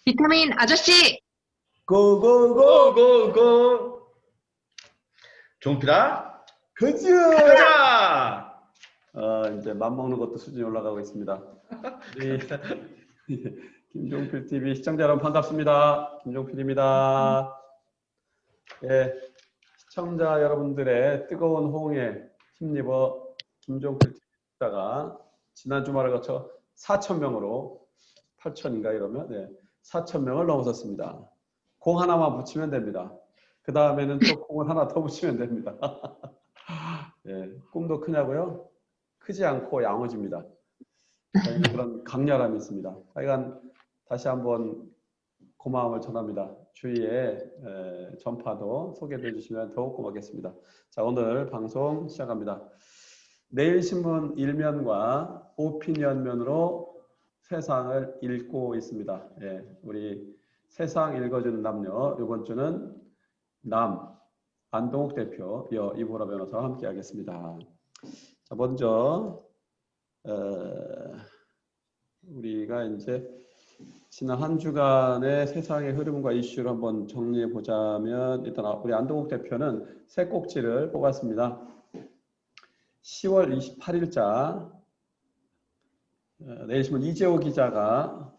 비타민 아저씨! 고고고 고고고 종필아 그즈 가자. 이제 맘먹는 것도 수준이 올라가고 있습니다. 우리 김종필 TV 시청자 여러분 반갑습니다. 김종필입니다. 예, 시청자 여러분들의 뜨거운 호응에 힘입어 김종필 TV가 지난 주말을 거쳐 4,000명으로 8,000인가 이러면 4,000명을 넘어섰습니다. 공 하나만 붙이면 됩니다. 그 다음에는 또 공을 하나 더 붙이면 됩니다. 예, 꿈도 크냐고요? 크지 않고 양호집니다. 저희는 그런 강렬함이 있습니다. 하여간 다시 한번 고마움을 전합니다. 주위에 전파도 소개해 주시면 더욱 고맙겠습니다. 자, 오늘 방송 시작합니다. 내일신문 1면과 오피니언면으로 세상을 읽고 있습니다. 예, 우리 세상 읽어주는 남녀, 이번 주는 안동욱 대표, 이보라 변호사와 함께 하겠습니다. 자, 먼저 우리가 이제 지난 한 주간의 세상의 흐름과 이슈를 한번 정리해 보자면, 일단 우리 안동욱 대표는 세 꼭지를 뽑았습니다. 10월 28일자 내일신문 이재호 기자가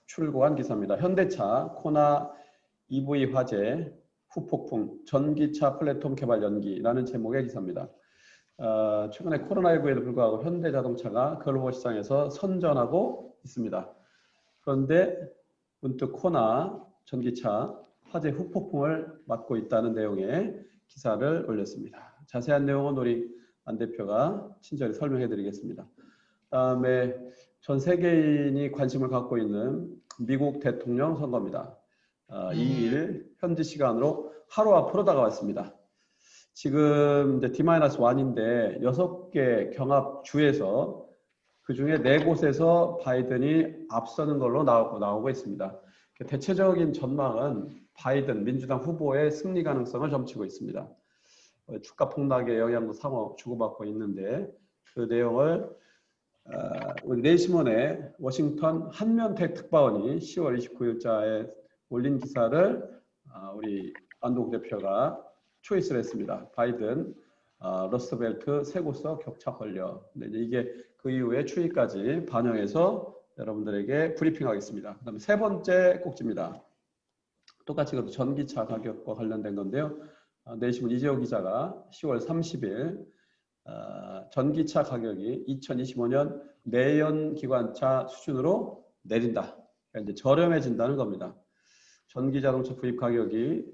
출고한 기사입니다. 현대차 코나 EV 화재 후폭풍 전기차 플랫폼 개발 연기라는 제목의 기사입니다. 최근에 코로나19에도 불구하고 현대자동차가 글로벌 시장에서 선전하고 있습니다. 그런데 문득 코나 전기차 화재 후폭풍을 맞고 있다는 내용의 기사를 올렸습니다. 자세한 내용은 우리 안 대표가 친절히 설명해 드리겠습니다. 다음에 전 세계인이 관심을 갖고 있는 미국 대통령 선거입니다. 2일 현지 시간으로 하루 앞으로 다가왔습니다. 지금 이제 D-1인데 6개 경합주에서 그중에 4곳에서 바이든이 앞서는 걸로 나오고 있습니다. 대체적인 전망은 바이든 민주당 후보의 승리 가능성을 점치고 있습니다. 주가 폭락의 영향도 상호 주고받고 있는데, 그 내용을 우리 내일신문의 워싱턴 한면택 특파원이 10월 29일자에 올린 기사를 우리 안동욱 대표가 초이스를 했습니다. 바이든, 러스트벨트 세 곳서 격차 권력. 이게 그 이후에 추이까지 반영해서 여러분들에게 브리핑하겠습니다. 그다음에 세 번째 꼭지입니다. 똑같이 그것도 전기차 가격과 관련된 건데요. 내일신문 이재호 기자가 10월 30일 전기차 가격이 2025년 내연 기관차 수준으로 내린다. 그러니까 이제 저렴해진다는 겁니다. 전기 자동차 구입 가격이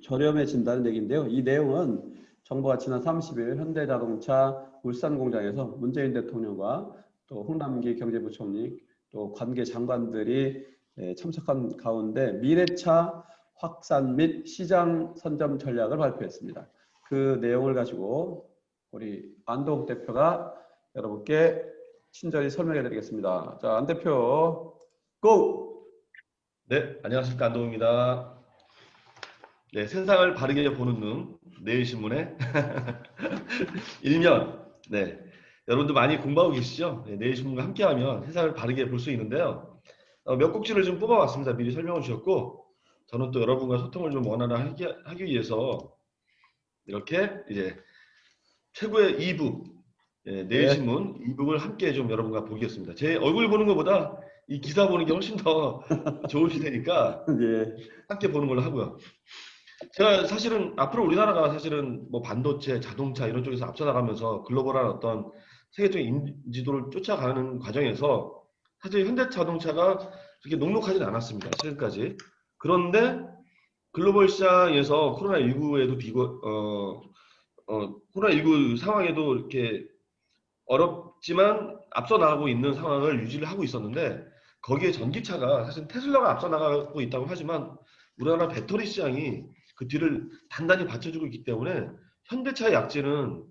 저렴해진다는 얘기인데요. 이 내용은 정부가 지난 30일 현대자동차 울산 공장에서 문재인 대통령과 또 홍남기 경제부총리 또 관계 장관들이 참석한 가운데 미래차 확산 및 시장 선점 전략을 발표했습니다. 그 내용을 가지고 우리 안동욱 대표가 여러분께 친절히 설명해 드리겠습니다. 자, 안 대표 고! 네, 안녕하십니까, 안동욱입니다. 네, 세상을 바르게 보는 눈, 내일신문의 일면. 네, 여러분들 많이 공부하고 계시죠? 네, 내일신문과 함께하면 세상을 바르게 볼 수 있는데요. 몇 꼭지를 좀 뽑아왔습니다. 미리 설명을 주셨고, 저는 또 여러분과 소통을 좀 원활하게 하기 위해서 이렇게 이제 최고의 이북, 내일신문 이북을 함께 좀 여러분과 보겠습니다. 제 얼굴 보는 것보다 이 기사 보는 게 훨씬 더 좋으실 테니까 함께 보는 걸로 하고요. 제가 사실은 앞으로 우리나라가 사실은 뭐 반도체, 자동차 이런 쪽에서 앞서 나가면서 글로벌한 어떤 세계적인 인지도를 쫓아가는 과정에서 사실 현대자동차가 그렇게 녹록하진 않았습니다. 최근까지. 그런데 글로벌 시장에서 코로나19에도 코로나19 상황에도 이렇게 어렵지만 앞서 나가고 있는 상황을 유지를 하고 있었는데, 거기에 전기차가 사실 테슬라가 앞서 나가고 있다고 하지만 우리나라 배터리 시장이 그 뒤를 단단히 받쳐주고 있기 때문에 현대차의 약진은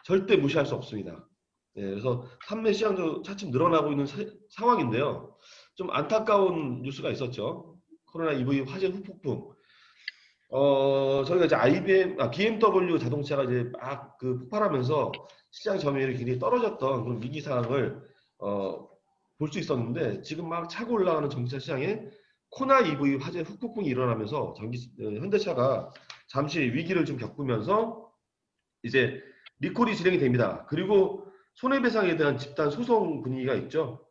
절대 무시할 수 없습니다. 그래서 판매 시장도 차츰 늘어나고 있는 상황인데요. 좀 안타까운 뉴스가 있었죠. 코로나 EV 화재 후폭풍. 저희가 이제 BMW 자동차가 이제 막 폭발하면서 시장 점유율이 굉장히 떨어졌던 그런 위기 상황을 볼 수 있었는데 지금 막 차고 올라가는 전기차 시장에 코나 EV 화재 후폭풍이 일어나면서 현대차가 잠시 위기를 좀 겪으면서 이제 리콜이 진행이 됩니다. 그리고 손해배상에 대한 집단 소송 분위기가 있죠.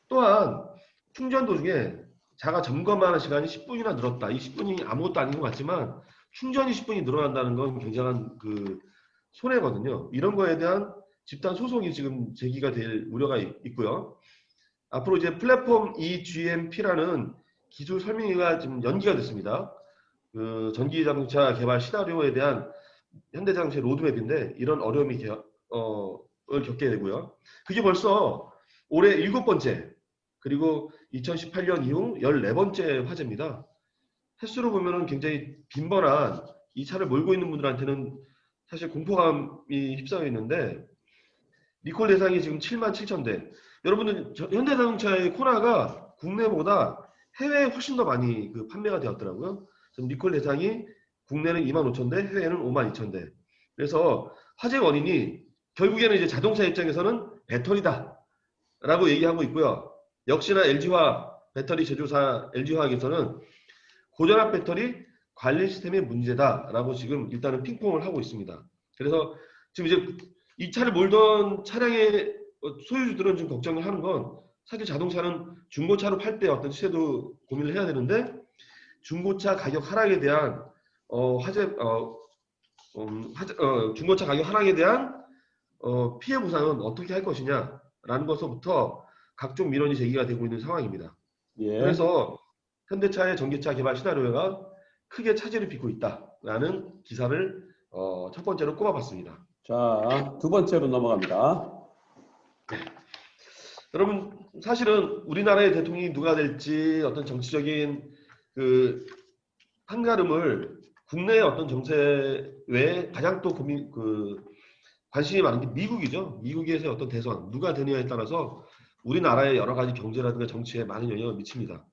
또한 충전 도중에 자가 점검하는 시간이 10분이나 늘었다. 이 10분이 아무것도 아닌 것 같지만 충전이 10분이 늘어난다는 건 굉장한 그 손해거든요. 이런 거에 대한 집단 소송이 지금 제기가 될 우려가 있고요. 앞으로 이제 플랫폼 eGMP라는 기술 설명회가 지금 연기가 됐습니다. 그 전기 자동차 개발 시나리오에 대한 현대자동차의 로드맵인데 이런 어려움이 을 겪게 되고요. 그게 벌써 올해 7번째 그리고 2018년 이후 14번째 화재입니다. 횟수로 보면은 굉장히 빈번한 이 차를 몰고 있는 분들한테는 사실 공포감이 휩싸여 있는데 리콜 대상이 지금 77,000대. 여러분들 현대자동차의 코나가 국내보다 해외에 훨씬 더 많이 그 판매가 되었더라고요. 지금 리콜 대상이 국내는 25,000대, 해외는 52,000대. 그래서 화재 원인이 결국에는 이제 자동차 입장에서는 배터리다라고 얘기하고 있고요. 역시나 LG화학 배터리 제조사 LG화학에서는 고전압 배터리 관리 시스템의 문제다라고 지금 일단은 핑퐁을 하고 있습니다. 그래서 지금 이제 이 차를 몰던 차량의 소유주들은 좀 걱정을 하는 건 사실 자동차는 중고차로 팔 때 어떤 시세도 고민을 해야 되는데 중고차 가격 하락에 대한 중고차 가격 하락에 대한 피해 보상은 어떻게 할 것이냐라는 것부터 각종 민원이 제기가 되고 있는 상황입니다. 예. 그래서 현대차의 전기차 개발 시나리오가 크게 차질을 빚고 있다라는 기사를 첫 번째로 꼽아봤습니다. 자, 두 번째로 넘어갑니다. 여러분 사실은 우리나라의 대통령이 누가 될지 어떤 정치적인 그 한가름을 국내의 어떤 정세 외에 가장 또 관심이 많은 게 미국이죠. 미국에서의 어떤 대선 누가 되느냐에 따라서 우리나라의 여러 가지 경제라든가 정치에 많은 영향을 미칩니다.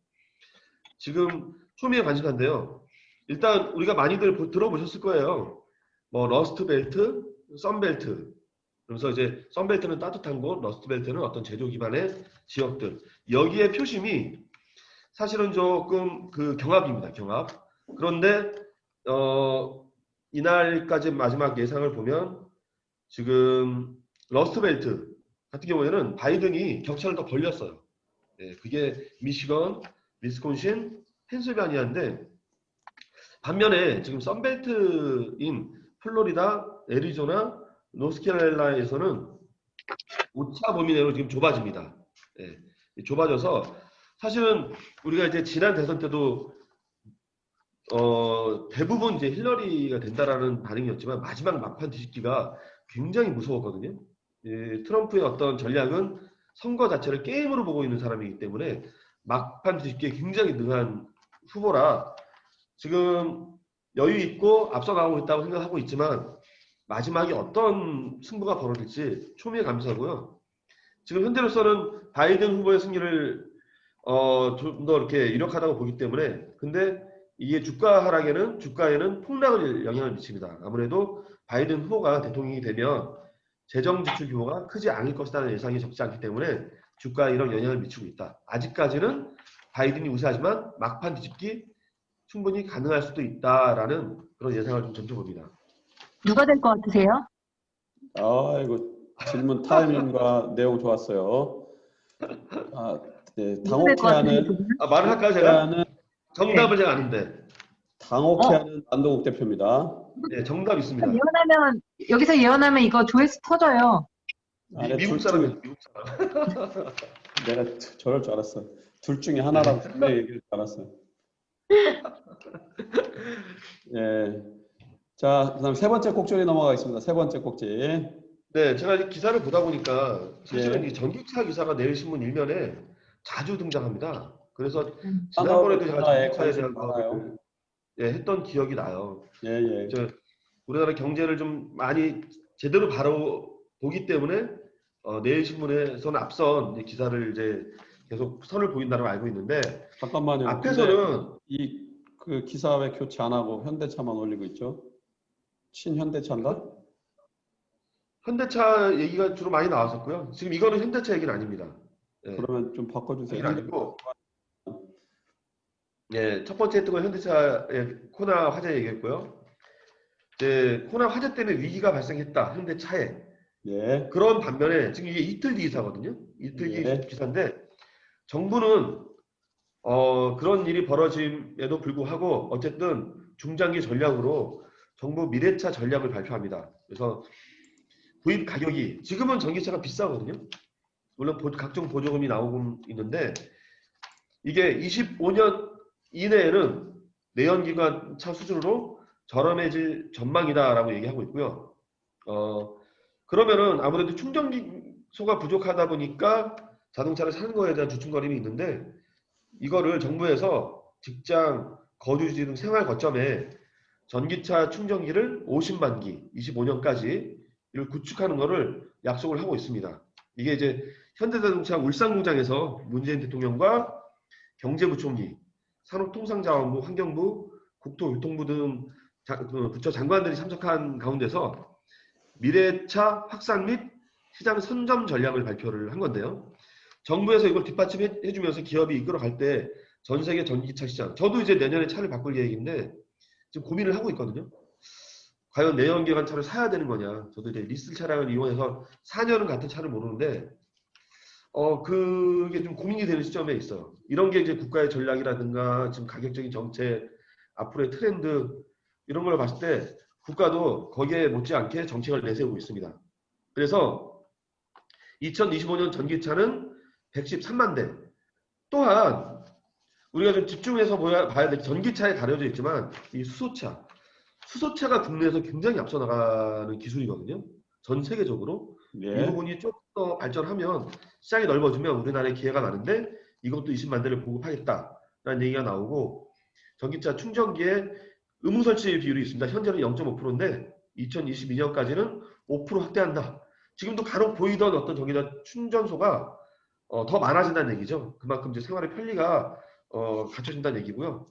지금 초미의 관심사인데요. 일단 우리가 많이들 들어보셨을 거예요. 뭐 러스트벨트, 썬벨트. 그래서 이제 썬벨트는 따뜻한 곳, 러스트벨트는 어떤 제조 기반의 지역들. 여기에 표심이 사실은 조금 그 경합입니다. 경합. 그런데 이날까지 마지막 예상을 보면 지금 러스트벨트 같은 경우에는 바이든이 격차를 더 벌렸어요. 네, 그게 미시건, 위스콘신, 펜실베니아인데 반면에 지금 썬벨트인 플로리다, 애리조나, 노스캐롤라이나에서는 오차 범위 내로 지금 좁아집니다. 예, 좁아져서 사실은 우리가 이제 지난 대선 때도 대부분 이제 힐러리가 된다라는 반응이었지만 마지막 막판 뒤집기가 굉장히 무서웠거든요. 트럼프의 어떤 전략은 선거 자체를 게임으로 보고 있는 사람이기 때문에 막판 뒤집기에 굉장히 능한 후보라 지금 여유 있고 앞서가고 있다고 생각하고 있지만 마지막에 어떤 승부가 벌어질지 초미의 감사고요. 지금 현재로서는 바이든 후보의 승리를 좀 더 이렇게 유력하다고 보기 때문에 근데 이게 주가에는 폭락을 영향을 미칩니다. 아무래도 바이든 후보가 대통령이 되면 재정 지출 규모가 크지 않을 것이라는 예상이 적지 않기 때문에 주가에 이런 영향을 미치고 있다. 아직까지는 바이든이 우세하지만 막판 뒤집기 충분히 가능할 수도 있다라는 그런 예상을 좀 던져봅니다. 누가 될 것 같으세요? 아이고, 질문 타이밍과 내용 좋았어요. 네, 당혹해하는 말을 할까요 제가? 정답을 제가 아는데. 당혹해하는 안동욱 대표입니다. 네, 정답 있습니다. 여기서 예언하면 이거 조회수 터져요. 미국 사람이에요. 미국 사람. 내가 저럴 줄 알았어. 둘 중에 하나라고 분명히 얘기할 줄 알았어요. 예. 자, 그다음 세 번째 꼭지로 넘어가겠습니다. 세 번째 꼭지. 네, 제가 이 기사를 보다 보니까 사실은 예. 이 전기차 기사가 내일신문 일면에 자주 등장합니다. 그래서 지난번에도 제가 전기차에 대한 거를 했던 기억이 나요. 예. 우리나라 경제를 좀 많이 제대로 바로 보기 때문에 내일신문에서는 앞선 기사를 이제 계속 선을 보인다고 알고 있는데 잠깐만요. 앞에서는 그 기사 왜 교체 안 하고 현대차만 올리고 있죠? 친현대차인가? 현대차 얘기가 주로 많이 나왔었고요. 지금 이거는 현대차 얘기는 아닙니다. 네. 그러면 좀 바꿔주세요. 확인 안 했고. 네, 첫 번째 했던 건 현대차의 코나 화재 얘기했고요. 이제 코나 화재 때문에 위기가 발생했다. 현대차에. 예. 그런 반면에 지금 이게 이틀 뒤 기사거든요. 이틀 뒤 예. 기사인데 정부는 그런 일이 벌어짐에도 불구하고 어쨌든 중장기 전략으로 정부 미래차 전략을 발표합니다. 그래서 구입 가격이 지금은 전기차가 비싸거든요. 물론 각종 보조금이 나오고 있는데 이게 25년 이내에는 내연기관 차 수준으로 저렴해질 전망이다라고 얘기하고 있고요. 그러면은 아무래도 충전소가 부족하다 보니까 자동차를 사는 거에 대한 주춤거림이 있는데 이거를 정부에서 직장, 거주지 등 생활 거점에 전기차 충전기를 50만 기, 25년까지 이걸 구축하는 거를 약속을 하고 있습니다. 이게 이제 현대자동차 울산공장에서 문재인 대통령과 경제부총리, 산업통상자원부, 환경부, 국토교통부 등 부처 장관들이 참석한 가운데서 미래차 확산 및 시장 선점 전략을 발표를 한 건데요. 정부에서 이걸 뒷받침해주면서 기업이 이끌어갈 때 전 세계 전기차 시장, 저도 이제 내년에 차를 바꿀 계획인데 지금 고민을 하고 있거든요. 과연 내연기관 차를 사야 되는 거냐. 저도 이제 리스 차량을 이용해서 4년은 같은 차를 모르는데 그게 좀 고민이 되는 시점에 있어요. 이런 게 이제 국가의 전략이라든가 지금 가격적인 정책, 앞으로의 트렌드 이런 걸 봤을 때 국가도 거기에 못지않게 정책을 내세우고 있습니다. 그래서 2025년 전기차는 113만 대. 또한 우리가 좀 집중해서 봐야 될 전기차에 가려져 있지만 이 수소차가 국내에서 굉장히 앞서 나가는 기술이거든요. 전 세계적으로. 예. 이 부분이 좀 더 발전하면 시장이 넓어지면 우리나라에 기회가 많은데 이것도 20만 대를 보급하겠다라는 얘기가 나오고 전기차 충전기에 의무 설치 비율이 있습니다. 현재는 0.5%인데 2022년까지는 5% 확대한다. 지금도 간혹 보이던 어떤 전기차 충전소가 더 많아진다는 얘기죠. 그만큼 이제 생활의 편리가 갖춰진다는 얘기고요.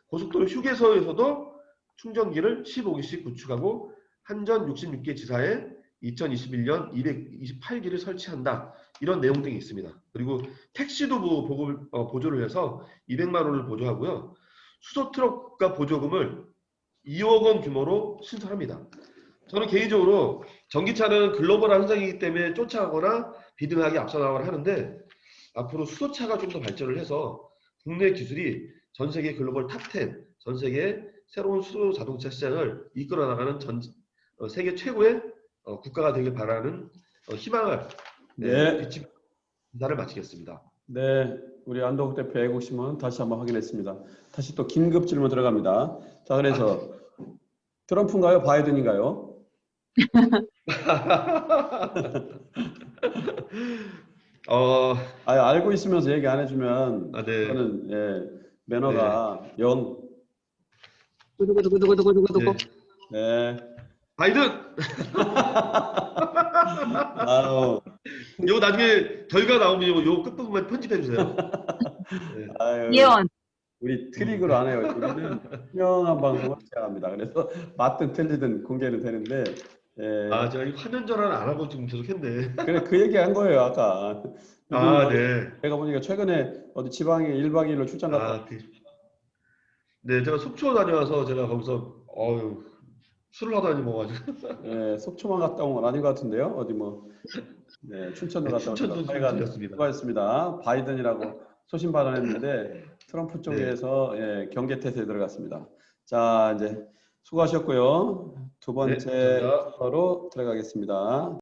고속도로 휴게소에서도 충전기를 15기씩 구축하고 한전 66개 지사에 2021년 228기를 설치한다. 이런 내용 등이 있습니다. 그리고 택시도 보조를 해서 200만 원을 보조하고요. 수소트럭과 보조금을 2억 원 규모로 신설합니다. 저는 개인적으로 전기차는 글로벌한 현상이기 때문에 쫓아가거나 비등하게 앞서 나가거나 하는데 앞으로 수소차가 좀 더 발전을 해서 국내 기술이 전 세계 글로벌 탑10, 전 세계 새로운 수소 자동차 시장을 이끌어 나가는 세계 최고의 국가가 되길 바라는 희망을 비치 인사를 마치겠습니다. 네, 우리 안동욱 대표 애국심은 다시 한번 확인했습니다. 다시 또 긴급 질문 들어갑니다. 자, 그래서 트럼프인가요, 바이든인가요? 알고 있으면서 얘기 안 해주면 네. 저는 매너가 영. 두구두구두구두구두구두구. 네. 바이든. 아유. 요 나중에 결과 나오면 요 끝부분만 편집해 주세요. 네. 아유. 예원. 우리 트릭으로 안 해요. 우리는 투명한 방송을 시작합니다. 그래서 맞든 틀리든 공개는 되는데. 제가 이 화면 전환을 안 하고 지금 계속 했네. 그래, 그 얘기 한 거예요, 아까. 네. 제가 보니까 최근에 어디 지방에 1박 2일로 출장 갔다. 네, 제가 속초 다녀와서 제가 거기서 술을 하다니 먹어가지고. 네, 속초만 갔다 온 건 아닌 것 같은데요. 어디 춘천도 갔다 춘천도 하여간 들렸습니다. 수고하셨습니다. 바이든이라고 소신 발언했는데 트럼프 쪽에서 경계태세에 들어갔습니다. 자, 이제 수고하셨고요. 두 번째 순서로 들어가겠습니다.